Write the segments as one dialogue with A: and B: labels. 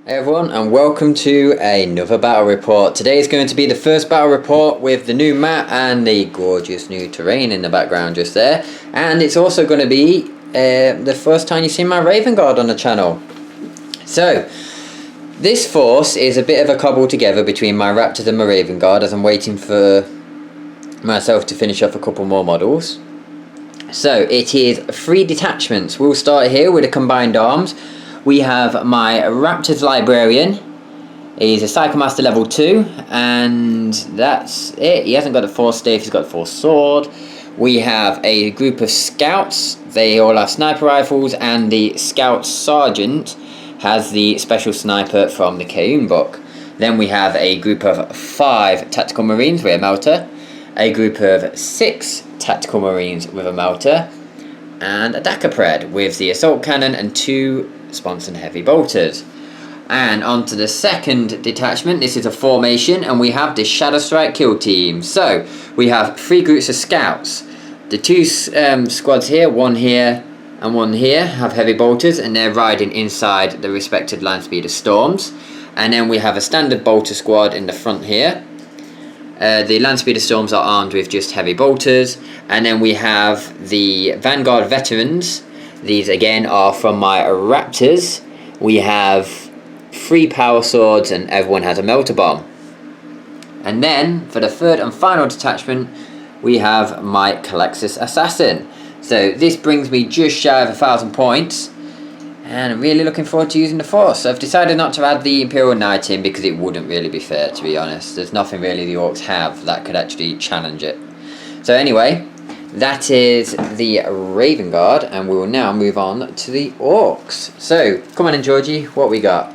A: Hey everyone, and welcome to another battle report. Today is going to be the first battle report with the new map and the gorgeous new terrain in the background just there. And it's also going to be the first time you've seen my Raven Guard on the channel. So, this force is a bit of a cobble together between my Raptors and my Raven Guard as I'm waiting for myself to finish off a couple more models. So, it is 3 detachments. We'll start here with the combined arms. We have my Raptors Librarian. He's a Psychomaster level 2, and that's it. He hasn't got a Force Staff, he's got a Force Sword. We have a group of Scouts. They all have sniper rifles, and the Scout Sergeant has the special sniper from the Kayun book. Then we have a group of 5 Tactical Marines with a Melter, a group of 6 Tactical Marines with a Melter, and a Dakapred with the Assault Cannon and 2 Sponson Heavy Bolters. And on to the second detachment. This is a formation, and we have this Shadow Strike kill team. So we have 3 groups of Scouts. The 2 squads here, one here and one here, have Heavy Bolters, and they're riding inside the respected land speed of Storms. And then we have a standard Bolter squad in the front here. The land speeder Storms are armed with just Heavy Bolters. And then we have the Vanguard Veterans. These again are from my Raptors. We have 3 Power Swords, and everyone has a Melter Bomb. And then for the third and final detachment, we have my Calexis Assassin. So this brings me just shy of 1,000 points, and I'm really looking forward to using the Force. So I've decided not to add the Imperial Knight in because it wouldn't really be fair, to be honest. There's nothing really the Orcs have that could actually challenge it. So anyway, that is the Raven Guard, and we will now move on to the Orcs. So, come on in, Georgie, what we got?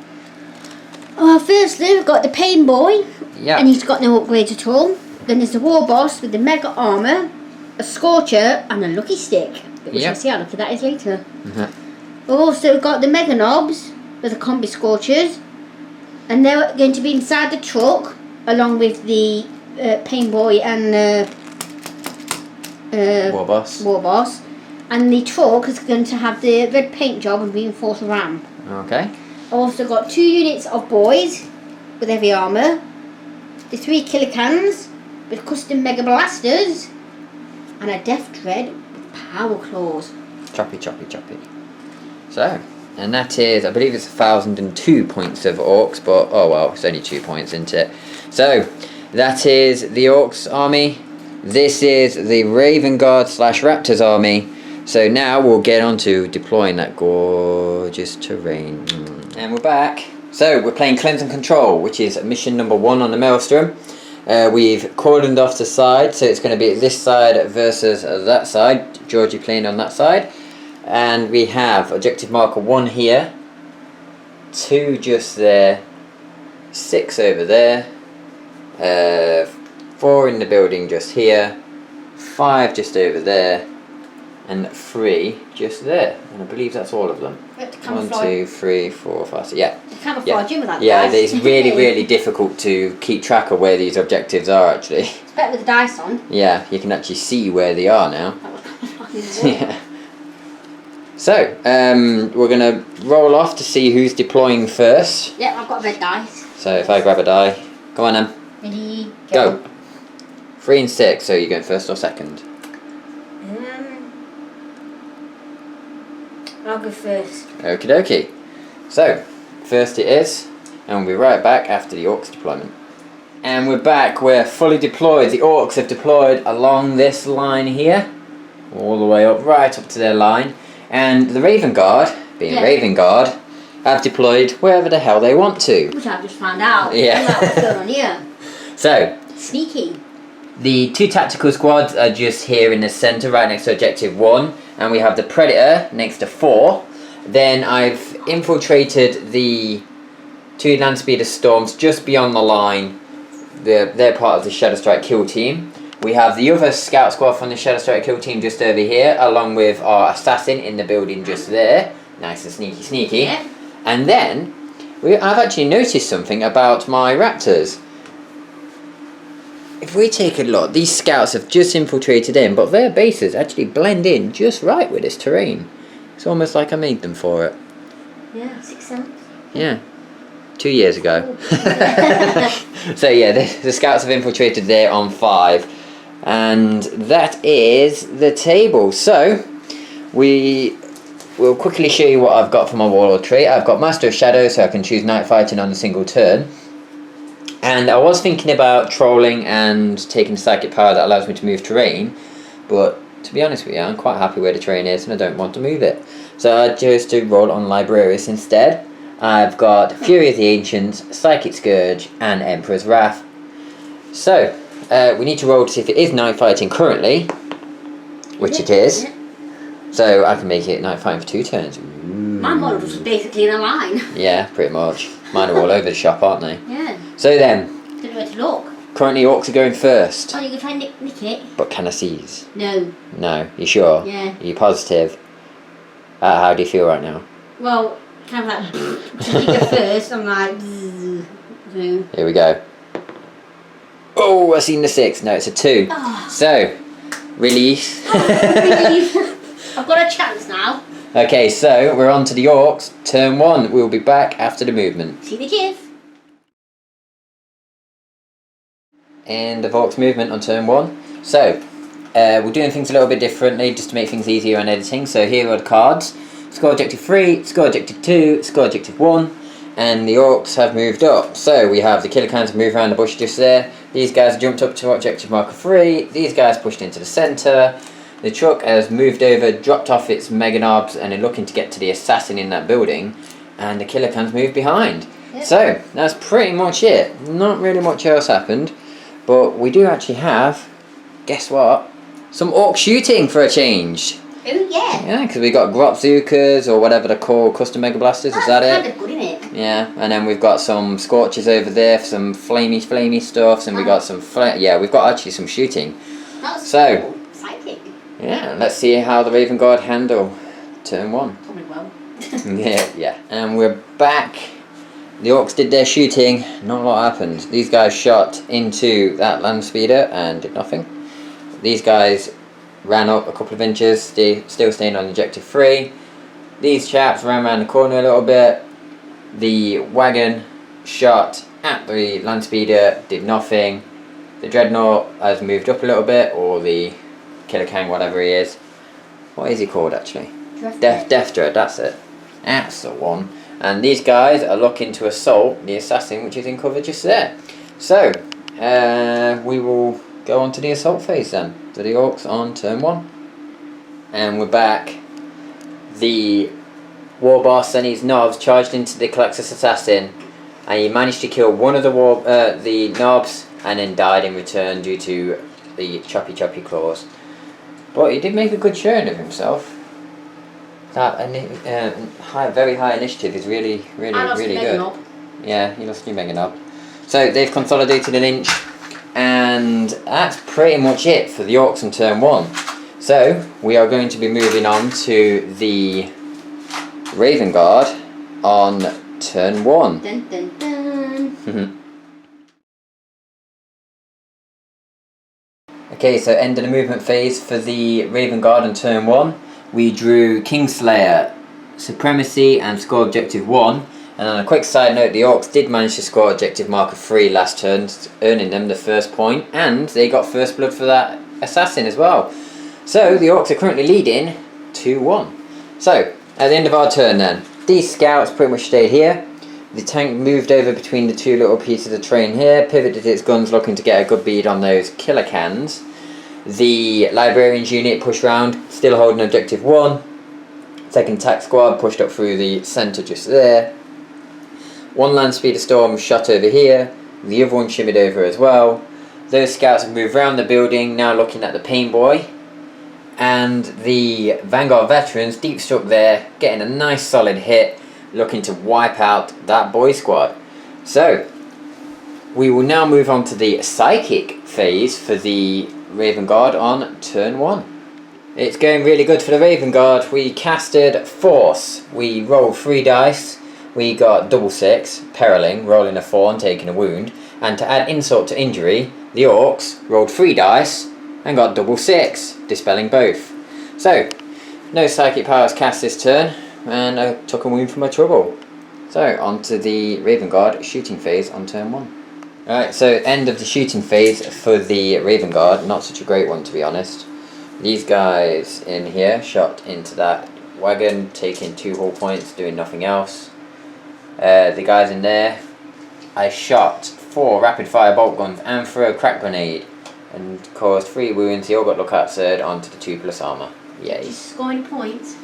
B: Well, firstly, we've got the Pain Boy, and he's got no upgrades at all. Then there's the War Boss with the Mega Armour, a Scorcher, and a Lucky Stick. But we shall see how lucky that is later. We've also got the Mega Knobs with the Combi Scorchers, and they're going to be inside the truck, along with the Pain Boy and
A: War
B: Boss, and the truck is going to have the red paint job and reinforced ramp.
A: Okay.
B: I've also got 2 units of boys with heavy armour, the 3 killer cans with custom mega blasters, and a Death Dread with power claws.
A: Choppy. So, and that is, I believe it's 1,002 points of Orcs, but oh well, it's only 2 points, isn't it? So, that is the Orcs army. This is the Raven Guard / Raptors army. So now we'll get on to deploying that gorgeous terrain. And we're back. So we're playing Cleanse and Control, which is mission number 1 on the Maelstrom. We've cordoned off the side, so it's going to be this side versus that side. Georgie playing on that side. And we have objective marker 1 here, 2 just there, 6 over there, 4 in the building just here, 5 just over there, and 3 just there. And I believe that's all of them. 1, 2, 3, 4, 5, 6. Yeah. Yeah, it's really difficult to keep track of where these objectives are actually.
B: It's better with the dice on.
A: Yeah, you can actually see where they are now. Yeah. So, we're going to roll off to see who's deploying first.
B: Yeah, I've got a red dice.
A: So if I grab a die, go on then.
B: Ready,
A: Go. 3 and 6, so you're going first or second?
B: I'll go first.
A: Okie dokie. So, first it is, and we'll be right back after the Orcs deployment. And we're back, we're fully deployed. The Orcs have deployed along this line here, all the way up, right up to their line. And the Raven Guard, being Raven Guard, have deployed wherever the hell they want to.
B: Which I've just found out.
A: Yeah.
B: What's going on here?
A: So,
B: sneaky.
A: The 2 tactical squads are just here in the centre, right next to objective 1. And we have the Predator next to 4. Then I've infiltrated the 2 land speeder Storms just beyond the line. They're part of the Shadow Strike kill team. We have the other Scout squad from the Shadow Strike kill team just over here, along with our Assassin in the building just there. Nice and sneaky.
B: Yeah.
A: And then, I've actually noticed something about my Raptors. If we take a look, these Scouts have just infiltrated in, but their bases actually blend in just right with this terrain. It's almost like I made them for it.
B: Yeah, 6 cents.
A: Yeah. 2 years ago. So yeah, the scouts have infiltrated there on 5. And that is the table. So we will quickly show you what I've got for my warlord trait. I've got Master of Shadow, so I can choose night fighting on a single turn. And I was thinking about trolling and taking psychic power that allows me to move terrain, but to be honest with you, I'm quite happy where the terrain is and I don't want to move it. So I chose to roll on Librarius instead. I've got Fury of the Ancients, Psychic Scourge, and Emperor's Wrath. So we need to roll to see if it is night fighting currently, which it is. So I can make it night fighting for 2 turns. Ooh.
B: My models are basically in a line.
A: Yeah, pretty much. Mine are all over the shop, aren't they?
B: Yeah.
A: So then,
B: Don't know where to look.
A: currently Orks are going first.
B: Oh, you can try and nick it?
A: But can I seize?
B: No.
A: No. You sure?
B: Yeah.
A: Are you positive? How do you feel right now?
B: Well, kind of like, to go first, I'm like, so.
A: Here we go. Oh, I seen the 6. No, it's a 2.
B: Oh.
A: So, release.
B: I've got a chance now.
A: Okay, so we're on to the Orks. Turn 1. We'll be back after the movement.
B: See the GIF.
A: End of Orks movement on turn 1. So, we're doing things a little bit differently just to make things easier on editing. So here are the cards. Score objective 3, score objective 2, score objective 1. And the Orks have moved up. So we have the killer cans move around the bush just there. These guys jumped up to objective marker 3. These guys pushed into the centre. The truck has moved over, dropped off its mega knobs, and are looking to get to the assassin in that building. And the killer cans moved behind. Yep. So that's pretty much it. Not really much else happened. But we do actually have, guess what? Some orc shooting for a change.
B: Oh yeah.
A: Yeah, because we got Gropzookas or whatever they're called, custom mega blasters. Is that it?
B: Kind of good, isn't it?
A: Yeah, and then we've got some scorches over there, some flamey stuffs, and we got some yeah, we've got actually some shooting.
B: That's
A: so
B: cool. Psychic.
A: Yeah, let's see how the Raven Guard handle turn 1.
B: Probably well.
A: yeah, and we're back. The Orks did their shooting. Not a lot happened. These guys shot into that land speeder and did nothing. These guys ran up a couple of inches, still staying on objective 3. These chaps ran around the corner a little bit. The wagon shot at the land speeder, did nothing. The dreadnought has moved up a little bit, or the killer king, whatever he is. What is he called actually? Death Dread, that's it. That's the one. And these guys are looking to assault the assassin, which is in cover just there. So we will go on to the assault phase then. For the Orks on turn 1. And we're back. The war boss and his knobs charged into the Colexus assassin, and he managed to kill one of the knobs and then died in return due to the choppy claws. But he did make a good showing of himself. That very high initiative is really good.
B: Knob.
A: Yeah, he lost your mega knob. So they've consolidated an inch, and that's pretty much it for the Orks on turn 1. So we are going to be moving on to the Raven Guard on turn 1.
B: Dun, dun, dun.
A: Okay, so end of the movement phase for the Raven Guard on turn 1. We drew Kingslayer, Supremacy, and score objective 1. And on a quick side note, the Orks did manage to score objective marker 3 last turn, earning them the first point, and they got first blood for that assassin as well. So the Orks are currently leading 2-1. So at the end of our turn then, these scouts pretty much stayed here. The tank moved over between the 2 little pieces of terrain here, pivoted its guns looking to get a good bead on those killer cans. The Librarians unit pushed round, still holding objective 1. Second tack squad pushed up through the centre just there. One land speeder storm shot over here, the other one shimmied over as well. Those scouts have moved around the building, now looking at the Pain Boy. And the Vanguard veterans deep struck there, getting a nice solid hit, looking to wipe out that boy squad. So we will now move on to the psychic phase for the Raven Guard on turn 1. It's going really good for the Raven Guard. We casted Force. We rolled 3 dice. We got double 6, periling, rolling a 4 and taking a wound. And to add insult to injury, the Orks rolled 3 dice and got double 6, dispelling both. So, no psychic powers cast this turn, and I took a wound for my trouble. So, on to the Raven Guard shooting phase on turn 1. Alright, so end of the shooting phase for the Raven Guard. Not such a great one, to be honest. These guys in here shot into that wagon, taking 2 hull points, doing nothing else. The guys in there, I shot 4 rapid fire bolt guns and threw a crack grenade and caused 3 wounds. They all got lookout surd onto the 2+ armour. Yay.
B: Did you score any points?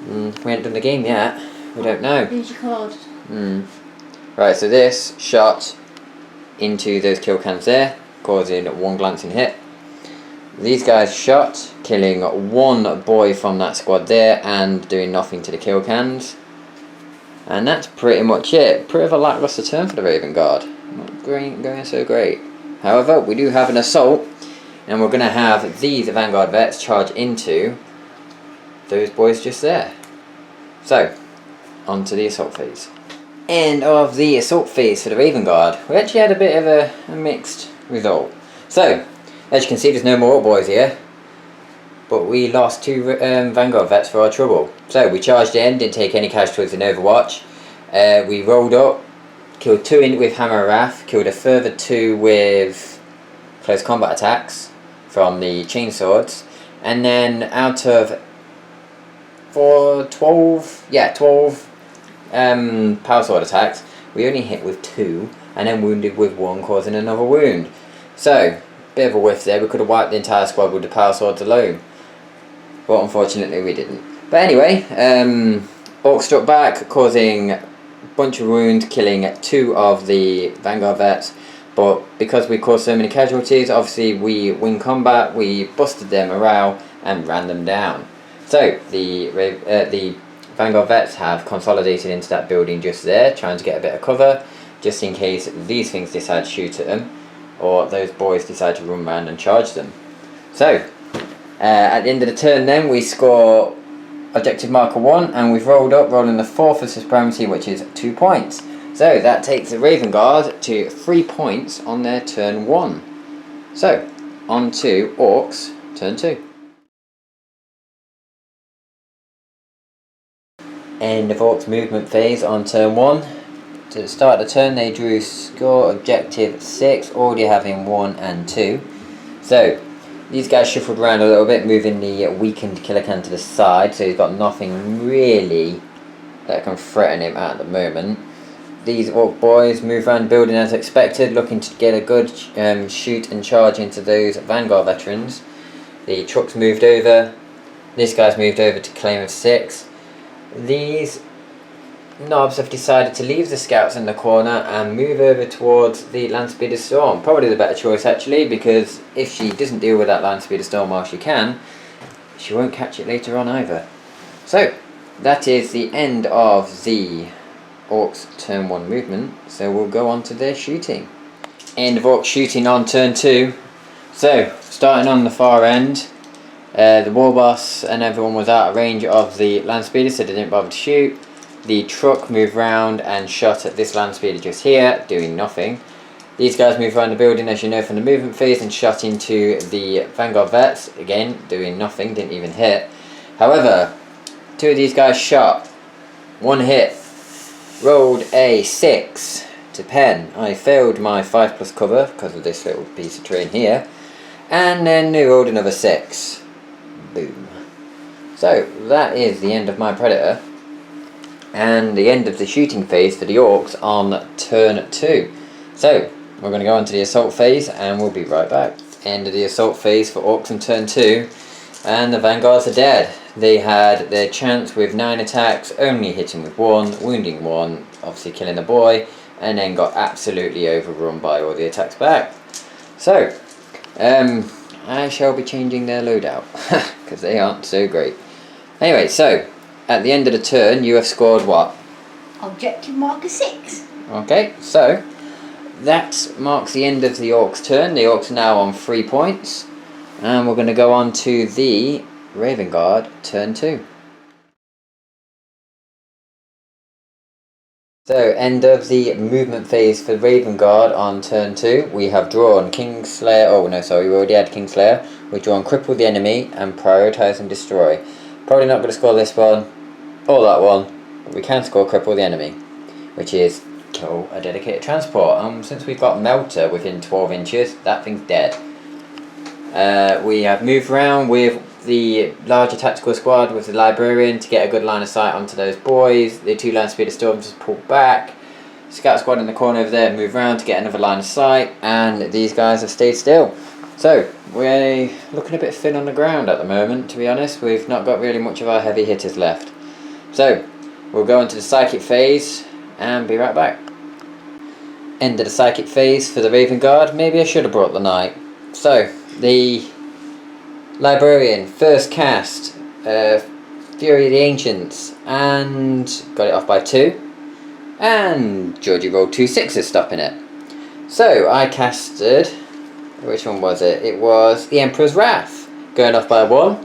A: We haven't done the game yet. We don't know.
B: Who's your card?
A: Right, so this shot into those kill cans there, causing 1 glancing hit. These guys shot, killing 1 boy from that squad there and doing nothing to the kill cans. And that's pretty much it. Pretty of a lackluster turn for the Raven Guard. Not going so great. However, we do have an assault, and we're going to have these Vanguard vets charge into those boys just there. So, on to the assault phase. End of the assault phase for the Raven Guard. We actually had a bit of a mixed result. So, as you can see, there's no more Ork boys here, but we lost 2 Vanguard vets for our trouble. So we charged in, didn't take any casualties in Overwatch. We rolled up, killed 2 in with Hammer of Wrath, killed a further 2 with close combat attacks from the chainswords, and then out of 12 power sword attacks, we only hit with 2 and then wounded with 1, causing another wound. So, bit of a whiff there. We could have wiped the entire squad with the power swords alone, but unfortunately we didn't. But anyway, Orks struck back, causing a bunch of wounds, killing 2 of the Vanguard vets. But because we caused so many casualties, obviously we win combat, we busted their morale and ran them down. So the Vanguard vets have consolidated into that building just there, trying to get a bit of cover, just in case these things decide to shoot at them, or those boys decide to run around and charge them. So, at the end of the turn then, we score objective marker 1, and we've rolled up, rolling the 4th of supremacy, which is 2 points. So, that takes the Raven Guard to 3 points on their turn 1. So, on to Orks turn 2. End of Orks movement phase on turn 1. To start the turn, they drew score objective 6, already having 1 and 2. So these guys shuffled around a little bit, moving the weakened killer can to the side, so he's got nothing really that can threaten him at the moment. These Ork boys move around the building as expected, looking to get a good shoot and charge into those Vanguard veterans. The trucks moved over, this guy's moved over to claim of 6. These knobs have decided to leave the scouts in the corner and move over towards the Landspeeder Storm. Probably the better choice actually, because if she doesn't deal with that Landspeeder Storm while she can, she won't catch it later on either. So, that is the end of the Orks turn 1 movement, so we'll go on to their shooting. End of Orks shooting on turn 2. So, starting on the far end, the war boss and everyone was out of range of the Landspeeder, so they didn't bother to shoot. The truck moved round and shot at this Landspeeder just here, doing nothing. These guys moved around the building, as you know from the movement phase, and shot into the Vanguard vets, again doing nothing, didn't even hit. However, 2 of these guys shot, 1 hit, rolled a 6 to pen. I failed my 5+ cover because of this little piece of terrain here, and then they rolled another 6. Boom. So that is the end of my Predator and the end of the shooting phase for the Orks on turn 2. So we're going to go on to the assault phase and we'll be right back. End of the assault phase for Orks on turn 2, and the Vanguards are dead. They had their chance with 9 attacks, only hitting with 1, wounding 1, obviously killing a boy, and then got absolutely overrun by all the attacks back. So I shall be changing their loadout because they aren't so great. Anyway, so at the end of the turn you have scored what?
B: Objective marker 6.
A: Okay, so that marks the end of the Orks turn. The Orks are now on 3 points, and we're going to go on to the Raven Guard turn 2. So, end of the movement phase for Raven Guard on turn 2. We have drawn Kingslayer, oh no sorry, we already had Kingslayer. We've drawn Cripple the Enemy and Prioritise and Destroy. Probably not going to score this one or that one, but we can score Cripple the Enemy. which is kill a dedicated transport. Since we've got Melter within 12 inches, that thing's dead. We have moved around with the larger tactical squad with the librarian to get a good line of sight onto those boys. The 2 land speeder storms just pulled back. Scout squad in the corner over there move around to get another line of sight, and these guys have stayed still. So we're looking a bit thin on the ground at the moment, to be honest. We've not got really much of our heavy hitters left. So we'll go into the psychic phase and be right back. End of the psychic phase for the Raven Guard. Maybe I should have brought the knight. So the librarian first cast Fury of the Ancients and got it off by 2. And Georgie rolled 2 6s stopping it. So I casted, which one was it? It was the Emperor's Wrath, going off by 1.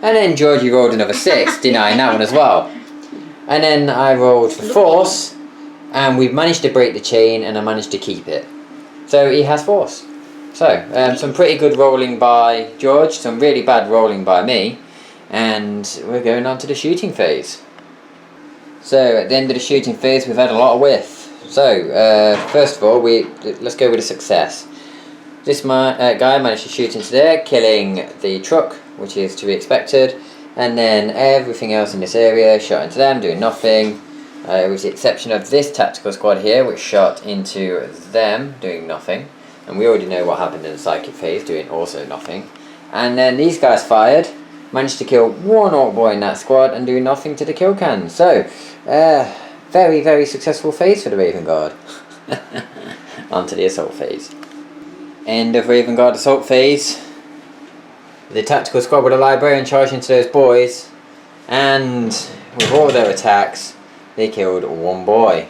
A: And then Georgie rolled another 6, denying that one as well. And then I rolled for Force, and we've managed to break the chain, and I managed to keep it. So he has Force. So some pretty good rolling by George, some really bad rolling by me, and we're going on to the shooting phase. So at the end of the shooting phase, we've had a lot of whiff. So first of all, let's go with a success. This guy managed to shoot into there, killing the truck, which is to be expected, and then everything else in this area shot into them, doing nothing. With the exception of this tactical squad here, which shot into them, doing nothing. And we already know what happened in the psychic phase, doing also nothing. And then these guys fired, managed to kill 1 orc boy in that squad and do nothing to the kill can. So, very, very successful phase for the Raven Guard. Onto the assault phase. End of Raven Guard assault phase. The tactical squad with a librarian charged into those boys, and with all their attacks, they killed 1 boy.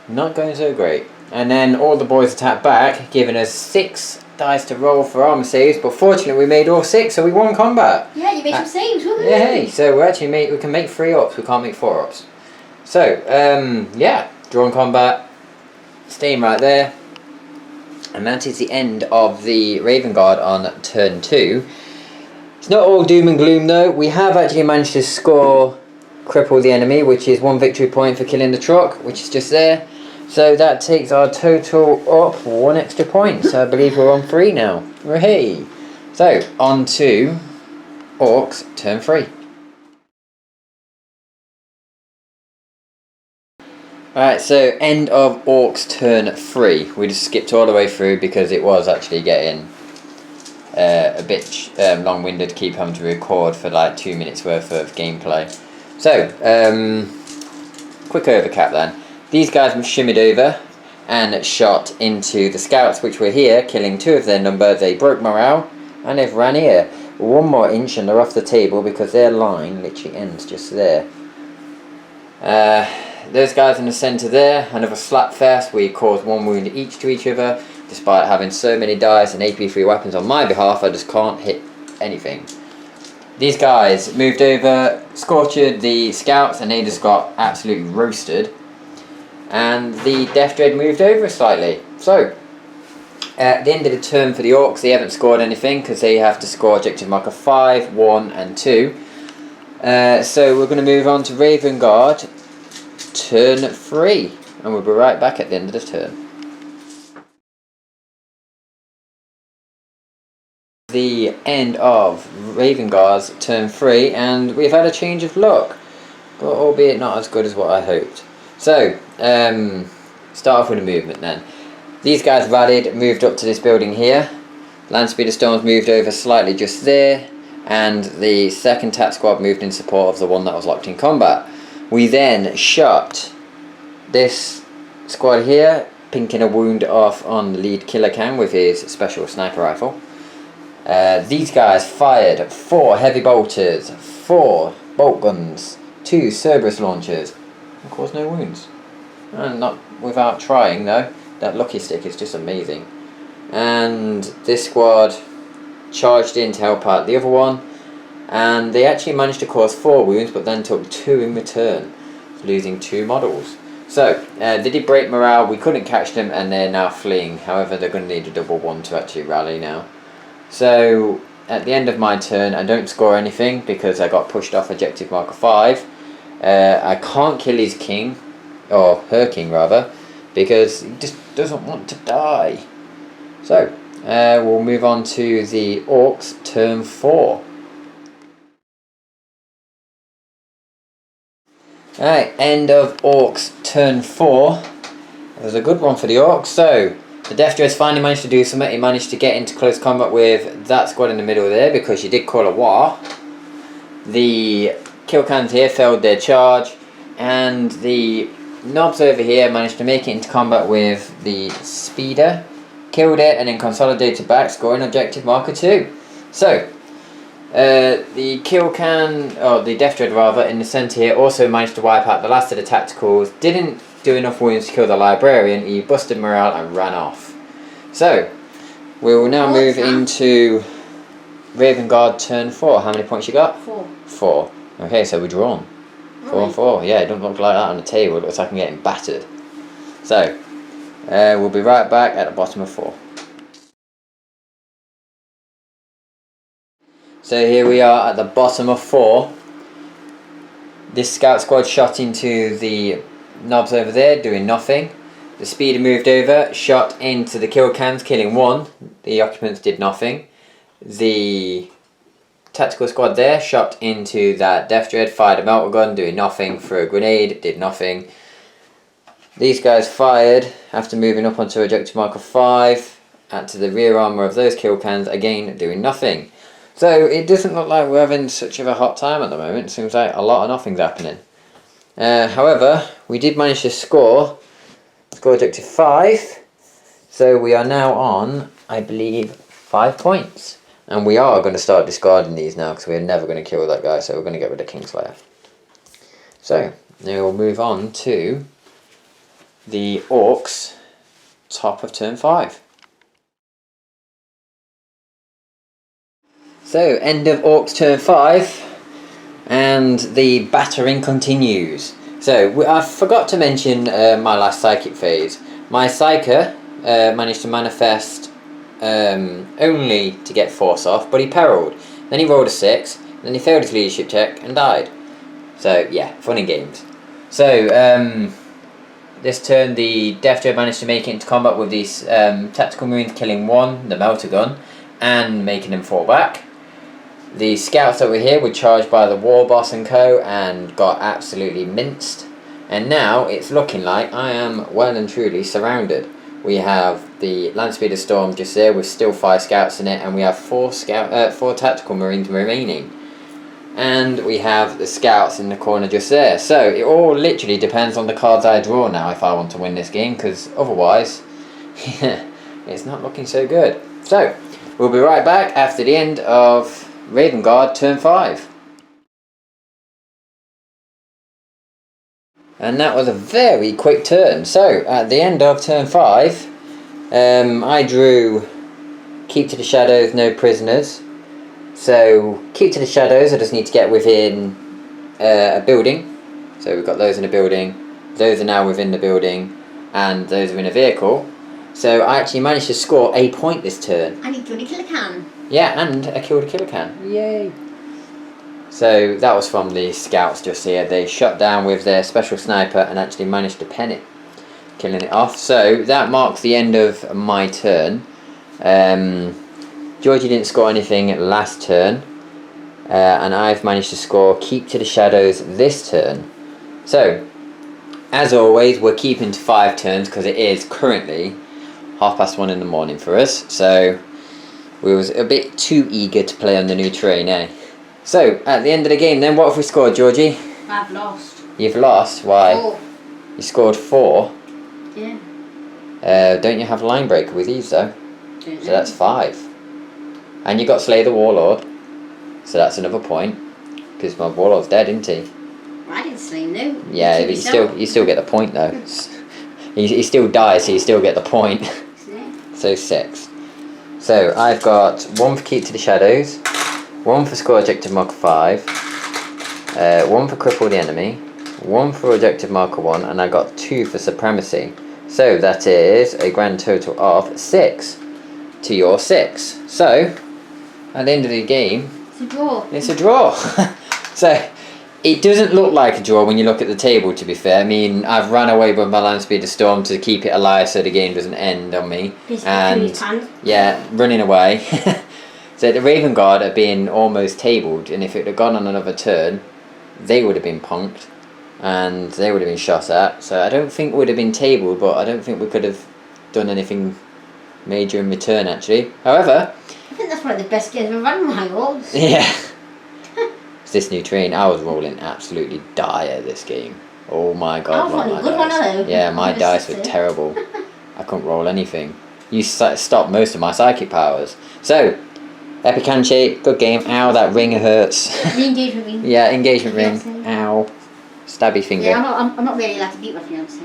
A: Not going so great. And then all the boys attacked back, giving us 6 dice to roll for armor saves, but fortunately we made all 6, so we won combat.
B: Yeah, you made some saves, wouldn't you?
A: Yeah, hey, so we can make 3 ups, we can't make 4 ups. So, yeah, drawn combat, staying right there. And that is the end of the Raven Guard on turn 2. It's not all doom and gloom though. We have actually managed to cripple the enemy, which is 1 victory point for killing the truck, which is just there. So that takes our total up 1 extra point. So I believe we're on 3 now. Hooray! So on to Orks Turn 3. Alright, so end of Orks Turn 3. We just skipped all the way through because it was actually getting a bit long-winded to keep having to record for like 2 minutes worth of gameplay. So, quick overcap then. These guys shimmied over and shot into the scouts which were here, killing 2 of their number. They broke morale and they've ran here. 1 more inch and they're off the table because their line literally ends just there. Those guys in the centre there, another slap fest. We caused 1 wound each to each other. Despite having so many dice and AP3 weapons on my behalf, I just can't hit anything. These guys moved over, scorched the scouts, and they just got absolutely roasted. And the Death Dread moved over slightly. So, at the end of the turn for the Orcs, they haven't scored anything because they have to score objective marker 5, 1 and 2. So we're going to move on to Raven Guard, turn 3. And we'll be right back at the end of the turn. The end of Raven Guard's turn 3, and we've had a change of luck, but albeit not as good as what I hoped. So, start off with a movement then. These guys rallied, moved up to this building here. Land Speeder Storms moved over slightly just there, and the second TAT squad moved in support of the one that was locked in combat. We then shot this squad here, pinking a wound off on the lead killer can with his special sniper rifle. These guys fired 4 heavy bolters, 4 bolt guns, 2 Cerberus launchers, and caused no wounds. And not without trying though. That lucky stick is just amazing. And this squad charged in to help out the other one, and they actually managed to cause 4 wounds, but then took 2 in return, losing 2 models. So they did break morale. We couldn't catch them, and they're now fleeing. However, they're going to need a double 1 to actually rally now. So at the end of my turn, I don't score anything because I got pushed off objective marker 5. I can't kill his king or her king rather, because he just doesn't want to die. So we'll move on to the Orks turn 4. Alright, end of Orks turn 4. It was a good one for the Orks. So the Death Dreads finally managed to do something. He managed to get into close combat with that squad in the middle there, because she did call a war. The Killcans here failed their charge, and the Knobs over here managed to make it into combat with the Speeder, killed it, and then consolidated back, scoring objective marker 2. So the Killcan, or the Death Dread rather, in the centre here also managed to wipe out the last of the tacticals. Didn't do enough wounds to kill the Librarian. He busted morale and ran off. So we will now move into Raven Guard turn 4. How many points you got?
B: 4.
A: 4. Okay, so we're drawn. 4 and 4. Yeah, it doesn't look like that on the table. It looks like I'm getting battered. So we'll be right back at the bottom of 4. So here we are at the bottom of 4. This scout squad shot into the Knobs over there, doing nothing. The Speeder moved over, shot into the kill cans, killing 1. The occupants did nothing. The tactical squad there shot into that Death Dread, fired a melter gun, doing nothing. Threw a grenade, did nothing. These guys fired after moving up onto objective marker 5, out to the rear armour of those kill cans, again doing nothing. So it doesn't look like we're having such of a hot time at the moment. It seems like a lot of nothing's happening. However, we did manage to score objective 5. So we are now on, I believe, 5 points. And we are going to start discarding these now, because we're never going to kill that guy, so we're going to get rid of Kingslayer. So, now we'll move on to the Orks, top of turn 5. So, end of Orks turn 5, and the battering continues. So, I forgot to mention my last psychic phase. My Psyker managed to manifest only to get Force off, but he perilled. Then he rolled a 6, then he failed his leadership check and died. So yeah, fun and games. So this turn the Death Dread managed to make it into combat with these tactical marines, killing 1, the melter gun, and making them fall back. The scouts over here were charged by the war boss and co, and got absolutely minced. And now it's looking like I am well and truly surrounded. We have the Land Speeder Storm just there with still 5 scouts in it, and we have 4 tactical marines remaining. And we have the scouts in the corner just there. So it all literally depends on the cards I draw now if I want to win this game, because otherwise it's not looking so good. So we'll be right back after the end of Raven Guard turn 5. And that was a very quick turn. So at the end of turn 5, I drew Keep to the Shadows, no prisoners. So Keep to the Shadows, I just need to get within a building. So we've got those in a building. Those are now within the building, and those are in a vehicle. So I actually managed to score a point this turn.
B: And you killed a killer can.
A: Yeah, and I killed a killer can. Yay! So that was from the scouts just here. They shot down with their special sniper and actually managed to pen it, killing it off. So that marks the end of my turn. Georgie didn't score anything last turn, and I've managed to score Keep to the Shadows this turn. So, as always, we're keeping to 5 turns because it is currently 1:30 in the morning for us. So we was a bit too eager to play on the new terrain, eh? So, at the end of the game then, what have we scored, Georgie?
B: I've lost.
A: You've lost? Why?
B: 4.
A: You scored 4?
B: Yeah.
A: Don't you have Line Breaker with these though?
B: Don't
A: So
B: know.
A: that's 5. And you got Slay the Warlord. So that's another point. Because my Warlord's dead, isn't he?
B: I didn't slay him, no.
A: Yeah, but you still get the point though. he still dies, so you still get the point. So 6. So I've got 1 for Keep to the Shadows, 1 for Score Objective Marker 5, 1 for Cripple the Enemy, 1 for Objective Marker 1, and I got 2 for Supremacy. So that is a grand total of 6 to your 6. So, at the end of the game,
B: it's a draw.
A: It's a draw. So, It doesn't look like a draw when you look at the table, to be fair. I mean, I've ran away with my Land Speeder Storm to keep it alive so the game doesn't end on me. And yeah, running away. So the Raven Guard are being almost tabled, and if it had gone on another turn, they would have been punked, and they would have been shot at. So I don't think would have been tabled, but I don't think we could have done anything major in return, actually. However,
B: I think that's one of the best games I've run my rolls.
A: Yeah. This new terrain, I was rolling absolutely dire this game. Oh my god, yeah, my dice were terrible. I couldn't roll anything. You stopped most of my psychic powers. So, Epic Handshake, good game. Ow, that ring hurts.
B: The engagement ring.
A: Yeah, engagement ring. Ow. Stabby finger.
B: Yeah, I'm not really allowed to beat my fiance.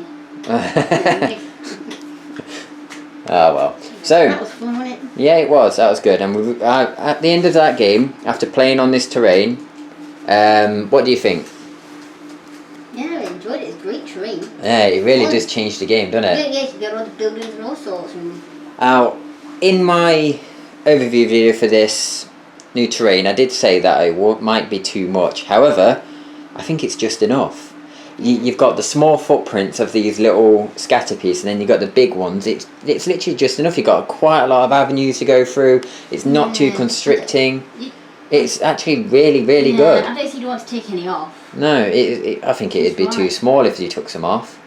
A: Oh well. So
B: that was fun, wasn't it?
A: Yeah, it was. That was good. And at the end of that game, after playing on this terrain, what do you think?
B: Yeah, I enjoyed it. It's great terrain.
A: Yeah, it really does change the game, doesn't it?
B: Yeah, you get all the buildings and all sorts.
A: Now, in my overview video for this new terrain, I did say that it might be too much. However, I think it's just enough. You've got the small footprints of these little scatter pieces, and then you've got the big ones. It's literally just enough. You've got quite a lot of avenues to go through. It's not too constricting. It's actually really, really good.
B: I don't see you want to take any off.
A: No, I think it'd be too small if you took some off.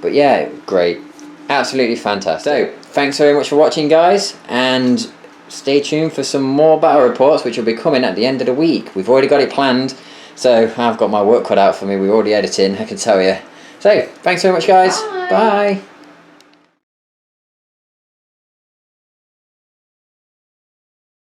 A: But yeah, great. Absolutely fantastic. So, thanks very much for watching, guys, and stay tuned for some more battle reports, which will be coming at the end of the week. We've already got it planned. So, I've got my work cut out for me. We're already editing, I can tell you. So, thanks very much, guys. Bye. Bye.